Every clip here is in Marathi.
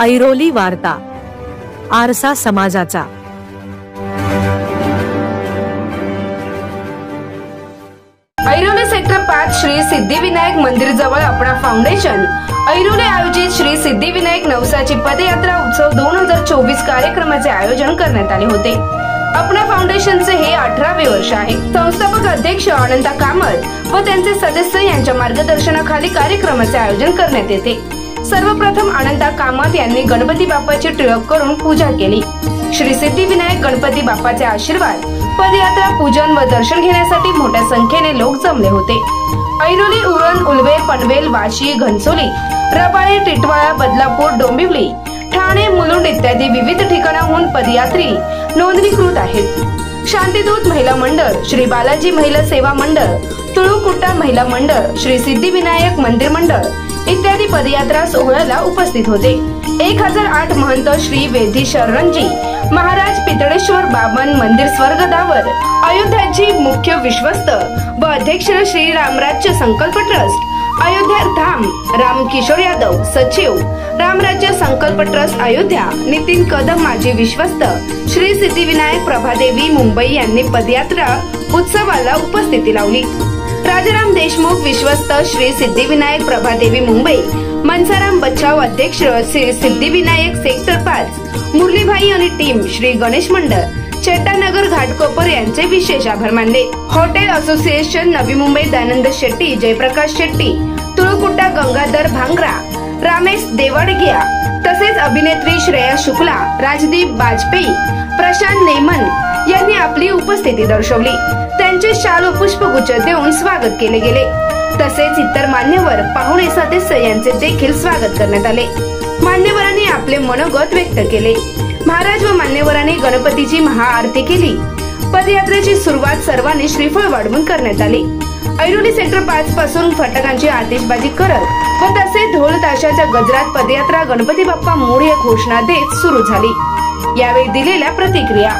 ऐरोली वार्ता, आरसा समाजाचा। ऐरोली सेक्टर 5 श्री सिद्धिविनायक मंदिर जवळ अपना फाउंडेशन ऐरोली आयोजित श्री सिद्धिविनायक नवसाची पदयात्रा उत्सव 2024 कार्यक्रमाचे आयोजन करण्यात आले होते। अपना फाउंडेशनचे हे 18वे वर्ष आहे। संस्थापक अध्यक्ष अनंता कामत व त्यांचे सदस्य यांच्या मार्गदर्शनाखाली कार्यक्रमाचे आयोजन करण्यात येते। सर्वप्रथम अनंता कामत यांनी गणपती बाप्पाची टिळक करून पूजा केली। श्री सिद्धिविनायक गणपती बाप्पाचे आशीर्वाद, पदयात्रा, पूजन व दर्शन घेण्यासाठी मोठ्या संख्येने लोक जमले होते। ऐरोली, उरण, उलवे, पनवेल, वाशी, घनसोली, रबाळे, टिटवाळा, बदलापूर, डोंबिवली, ठाणे, मुलुंड इत्यादी विविध ठिकाणाहून पदयात्री नोंदणीकृत आहेत। शांतीदूत महिला मंडळ, श्री बालाजी महिला सेवा मंडळ, तुळुकुट्टा महिला मंडळ, श्री सिद्धिविनायक मंदिर मंडळ इत्यादी पदयात्रा सोहळ्याला उपस्थित होते। 1008 महंत श्री वेधी शरणजी महाराज पितळेश्वर बाबन मंदिर स्वर्गदावर अयोध्याची मुख्य विश्वस्त व अध्यक्ष श्री रामराज्य संकल्प ट्रस्ट अयोध्या धाम, राम किशोर यादव सचिव, रामराज्य संकल्प ट्रस्ट अयोध्या, नितीन कदम माजी विश्वस्त, श्री सिद्धिविनायक प्रभादेवी मुंबई यांनी पदयात्रा उत्सवाला उपस्थिती लावली। राजाराम देशमुख विश्वस्त श्री सिद्धिविनायक प्रभादेवी मुंबई, मनसाराम बच्चाव अध्यक्ष श्री सिद्धिविनायक सेक्टर 5, मुरलीभाई आणि टीम श्री गणेश मंडळ चेट्टानगर घाटकोपर यांचे विशेष आभार मानले। हॉटेल असोसिएशन नवी मुंबई दयानंद शेट्टी, जयप्रकाश शेट्टी, तुळुकुट्टा गंगाधर भांगरा, रामेश देवडगिया तसेच अभिनेत्री श्रेया शुक्ला, राजदीप बाजपेयी, प्रशांत नेमन यांनी आपली उपस्थिती दर्शवली। त्यांचे शाल व पुष्पगुच्छ देऊन स्वागत केले गेले। तसेच इतर मान्यवर, पाहुणे, सदस्य यांचे देखील स्वागत करण्यात आले। मान्यवरांनी आपले मनोगत व्यक्त केले। महाराज व मान्यवरांनी गणपतीची महाआरती केली। पदयात्रेची सुरुवात सर्वांनी श्रीफळ वाढवून करण्यात आली। ऐरोली सेक्टर 5 पासून फटाक्यांची आतिषबाजी करत व तसे ढोल ताशाच्या गजरात पदयात्रा गणपती बाप्पा मोरया घोषणा देत सुरू झाली। यावेळी दिलेल्या प्रतिक्रिया।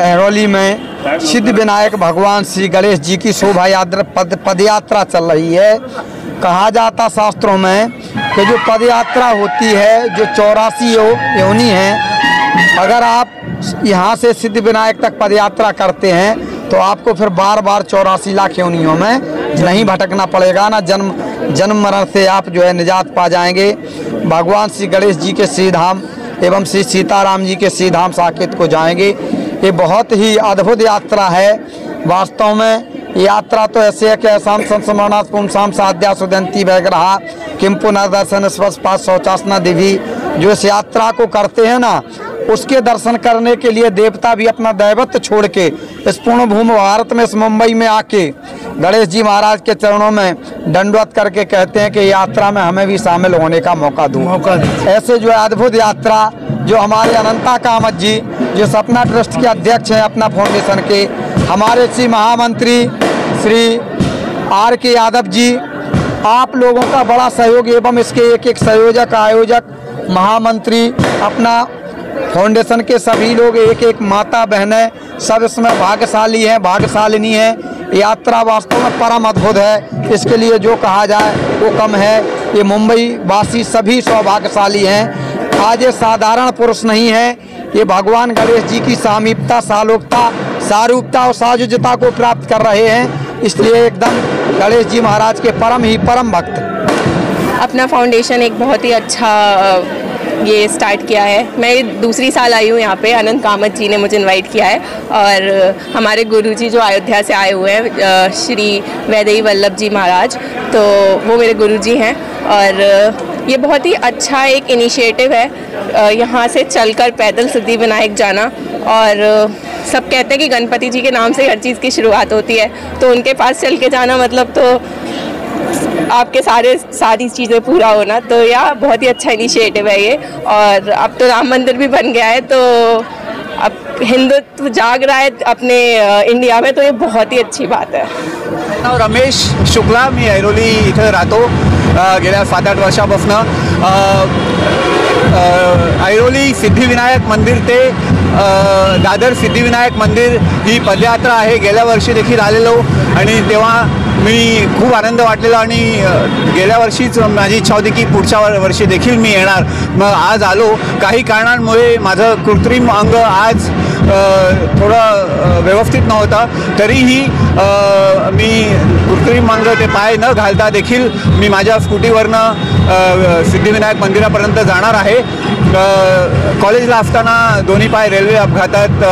ऐरोली में सिद्धिविनायक भगवान श्री गणेश जी की शोभा यात्रा पदयात्रा चल रही है। कहा जाता शास्त्रों में कि जो पदयात्रा होती है, जो 84 योनि हैं, अगर आप यहाँ से सिद्धिविनायक तक पदयात्रा करते हैं तो आपको फिर बार बार 84 लाख योनियों में नहीं भटकना पड़ेगा ना, जन्म मरण से आप जो है निजात पा जाएंगे। भगवान श्री गणेश जी के श्रीधाम एवं श्री सीताराम जी के श्रीधाम साकेत को जाएंगे। ये बहुत ही अद्भुत यात्रा है। वास्तव में यात्रा तो ऐसे है कि असम संस्मरणात् पुंसाम साध्या सुदंती वैग्रहा किम पुनर्दर्शन स्वस्पात शौचासना दिवी। जो इस यात्रा को करते हैं ना, उसके दर्शन करने के लिए देवता भी अपना दैवत्व छोड़ के इस पूर्ण भूमि भारत में, इस मुंबई में आके गणेश जी महाराज के चरणों में दंडवत करके कहते हैं कि यात्रा में हमें भी शामिल होने का मौका दो। ऐसे जो है अद्भुत यात्रा जो हमारे अनंता कामत जी, जो सपना ट्रस्ट के अध्यक्ष हैं अपना फाउंडेशन के, हमारे श्री महामंत्री श्री R.K. यादव जी, आप लोगों का बड़ा सहयोग एवं इसके एक संयोजक, आयोजक, महामंत्री, अपना फाउंडेशन के सभी लोग, एक माता बहनें सब इसमें भाग्यशाली हैं, भाग्यशालिनी हैं। यात्रा वास्तव में परम अद्भुत है। इसके लिए जो कहा जाए वो कम है। ये मुंबई वासी सभी सौभाग्यशाली हैं। आज ये साधारण पुरुष नहीं है, ये भगवान गणेश जी की सामीप्यता, सालोकता, सारूपता और साजुजता को प्राप्त कर रहे हैं। इसलिए एकदम गणेश जी महाराज के परम भक्त। अपना फाउंडेशन एक बहुत ही अच्छा ये स्टार्ट किया है। मैं दूसरी साल आई हूँ यहाँ पे। अनंत कामत जी ने मुझे इनवाइट किया है और हमारे गुरुजी जो अयोध्या से आए हुए हैं, श्री वैदेही वल्लभ जी महाराज, तो वो मेरे गुरुजी हैं। और ये बहुत ही अच्छा एक इनिशिएटिव है यहाँ से चलकर पैदल सिद्धि विनायक जाना। और सब कहते हैं कि गणपति जी के नाम से हर चीज़ की शुरुआत होती है, तो उनके पास चल के जाना मतलब तो आपके सारी चीज़ें पूरा होना। तो यह बहुत ही अच्छा इनिशिएटिव है ये। और अब तो राम मंदिर भी बन गया है, तो अब हिंदुत्व जाग रहा है अपने इंडिया में, तो ये बहुत ही अच्छी बात है। रमेश शुक्ला, मी ऐरोली इथं राहतो गेल्या 7-8 वर्षापासून। ऐरोली सिद्धिविनायक मंदिर ते दादर सिद्धिविनायक मंदिर ही पदयात्रा आहे। गेल्या वर्षी देखील आलेलो आणि तेव्हा मी खूप आनंद वाटलेला आणि गेल्या वर्षीच माझी इच्छा होती की पुढच्या वर्षी देखील मी येणार। मग आज आलो। काही कारणांमुळे माझं कृत्रिम अंग आज थोडं व्यवस्थित नव्हतं, तरीही मी कृत्रिम अंग ते पाय न घालता देखील मी माझ्या स्कूटीवरनं सिद्धिविनायक मंदिरापर्यंत जाणार आहे। कॉलेजला असताना दोन्ही पाय रेल्वे अपघातात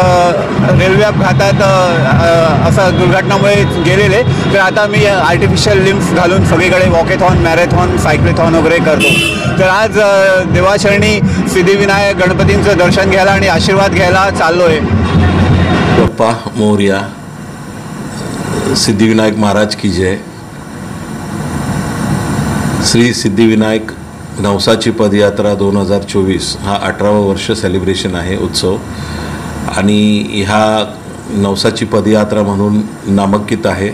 असं दुर्घटनामुळे गेलेले, तर आता मी आर्टिफिशियल लिम्फ घालून सगळीकडे वॉकेथॉन, मॅरेथॉन, सायक्लेथॉन वगैरे करतो। तर आज देवाचरणी सिद्धिविनायक गणपतींचं दर्शन घ्यायला आणि आशीर्वाद घ्यायला चाललो आहे। बाप्पा मोरया, सिद्धिविनायक महाराज की जय। श्री सिद्धिविनायक नवसाची पदयात्रा 2024 हा 18वं वर्ष सेलिब्रेशन आहे, उत्सव। आणि ह्या नवसाची पदयात्रा म्हणून नामांकित आहे।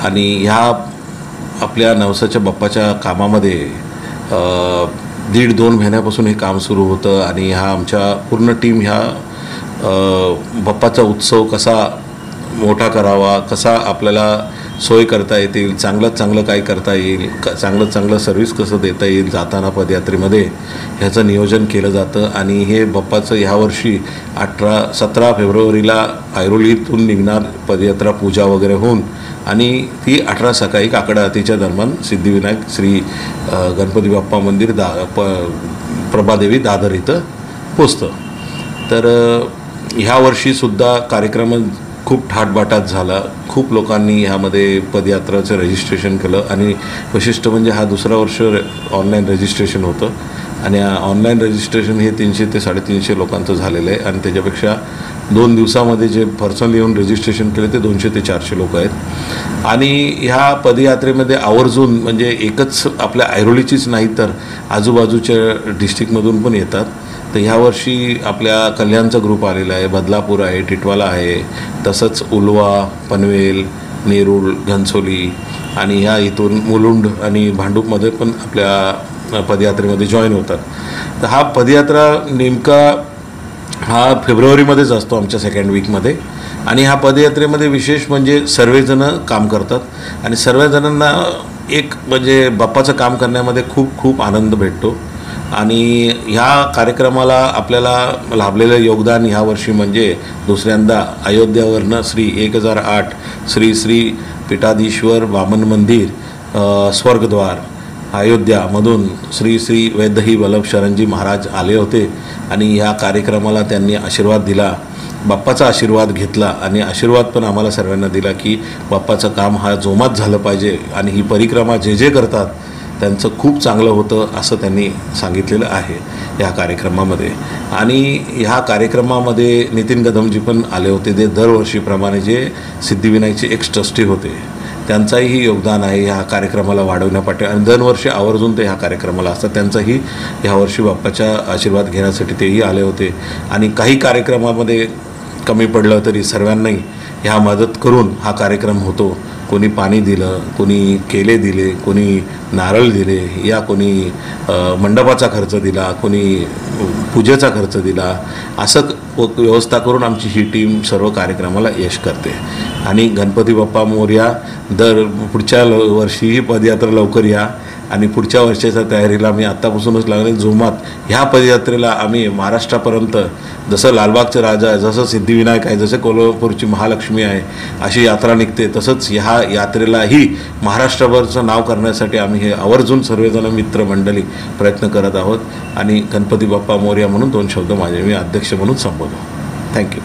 आणि ह्या आपल्या नवसाच्या बाप्पाच्या कामामध्ये 1.5-2 महिन्यापासून हे काम सुरू होतं। आणि ह्या आमच्या पूर्ण टीम ह्या बाप्पाचा उत्सव कसा मोठा करावा, कसा आपल्याला सोय करता येतील, चांगलं काय करता येईल, चांगलं सर्व्हिस कसं देता येईल जाताना पदयात्रेमध्ये, ह्याचं नियोजन केलं जातं। आणि हे बाप्पाचं ह्या वर्षी 17 फेब्रुवारीला ऐरोलीतून निघणार पदयात्रा, पूजा वगैरे होऊन आणि ती 18 सकाळी काकड आरतीच्या दरम्यान सिद्धिविनायक श्री गणपती बाप्पा मंदिर प्रभादेवी दादर इथं पोचतं। तर ह्या वर्षीसुद्धा कार्यक्रम खूप ठाटबाटात झाला। खूप लोकांनी ह्यामध्ये पदयात्राचं रजिस्ट्रेशन केलं आणि वैशिष्ट्य म्हणजे हा दुसरा वर्ष ऑनलाईन रजिस्ट्रेशन होतं आणि ऑनलाईन रजिस्ट्रेशन हे 300 ते 350 लोकांचं झालेलं आहे। आणि त्याच्यापेक्षा 2 दिवसामध्ये जे पर्सनली येऊन रजिस्ट्रेशन केले ते 200 ते 400 लोक आहेत। आणि ह्या पदयात्रेमध्ये आवर्जून म्हणजे एकच आपल्या ऐरोलीचीच नाही तर आजूबाजूच्या डिस्ट्रिक्टमधून पण येतात। तर ह्या वर्षी आपल्या कल्याणचा ग्रुप आलेला आहे, बदलापूर आहे, टिटवाला आहे, तसंच उलवा, पनवेल, नेरूळ, घनसोली आणि ह्या इथून मुलुंड आणि भांडूपमध्ये पण आपल्या पदयात्रेमध्ये जॉईन होतात। तर हा पदयात्रा नेमका हा फेब्रुवारीमध्येच असतो आमच्या 2nd वीकमध्ये। आणि ह्या पदयात्रेमध्ये विशेष म्हणजे सर्वजणं काम करतात आणि सर्वजणांना एक म्हणजे बाप्पाचं काम करण्यामध्ये खूप आनंद भेटतो। आणि ह्या कार्यक्रमाला आपल्याला लाभलेलं योगदान ह्या वर्षी म्हणजे दुसऱ्यांदा अयोध्यावरनं श्री 1008 श्री पीठाधीश्वर वामन मंदिर स्वर्गद्वार अयोध्यामधून श्री वैदेही वल्लभ शरणजी महाराज आले होते आणि ह्या कार्यक्रमाला त्यांनी आशीर्वाद दिला, बाप्पाचा आशीर्वाद घेतला आणि आशीर्वाद पण आम्हाला सर्वांना दिला की बाप्पाचं काम हा जोमात झालं पाहिजे आणि ही परिक्रमा जे करतात त्यांचं खूप चांगलं होतं असं त्यांनी सांगितलेलं आहे या कार्यक्रमामध्ये। आणि ह्या कार्यक्रमामध्ये नितीन कदमजी पण आले होते, ते दरवर्षीप्रमाणे जे सिद्धिविनायकचे एक्स ट्रस्टी होते त्यांचाही योगदान आहे ह्या कार्यक्रमाला वाढवण्यासाठी आणि दरवर्षी आवर्जून ते ह्या कार्यक्रमाला असतात। त्यांचाही ह्या वर्षी बाप्पाचा आशीर्वाद घेण्यासाठी तेही आले होते। आणि काही कार्यक्रमामध्ये कमी पडलं तरी सर्वांनाही ह्या मदत करून हा कार्यक्रम होतो। कोणी पाणी दिलं, कोणी केले दिले, कोणी नारळ दिले, या कोणी मंडपाचा खर्च दिला, कोणी पूजेचा खर्च दिला, असं व्यवस्था करून आमची ही टीम सर्व कार्यक्रमाला यश करते। आणि गणपती बाप्पा मोरया, पुढच्या वर्षी ही पदयात्रा लवकर या आणि पुढच्या वर्षाच्या तयारीला आम्ही आत्तापासूनच लागले. जोमात ह्या पदयात्रेला आम्ही महाराष्ट्रापर्यंत, जसं लालबागचं राजा आहे, जसं सिद्धिविनायक आहे, जसं कोल्हापूरची महालक्ष्मी आहे, अशी यात्रा निघते, तसंच ह्या यात्रेलाही महाराष्ट्रभरचं नाव करण्यासाठी आम्ही हे आवर्जून सर्वजण मित्रमंडळी प्रयत्न करत आहोत. आणि गणपती बाप्पा मोरया म्हणून 2 शब्द माझे मी अध्यक्ष म्हणून संबोधतो. थँक्यू.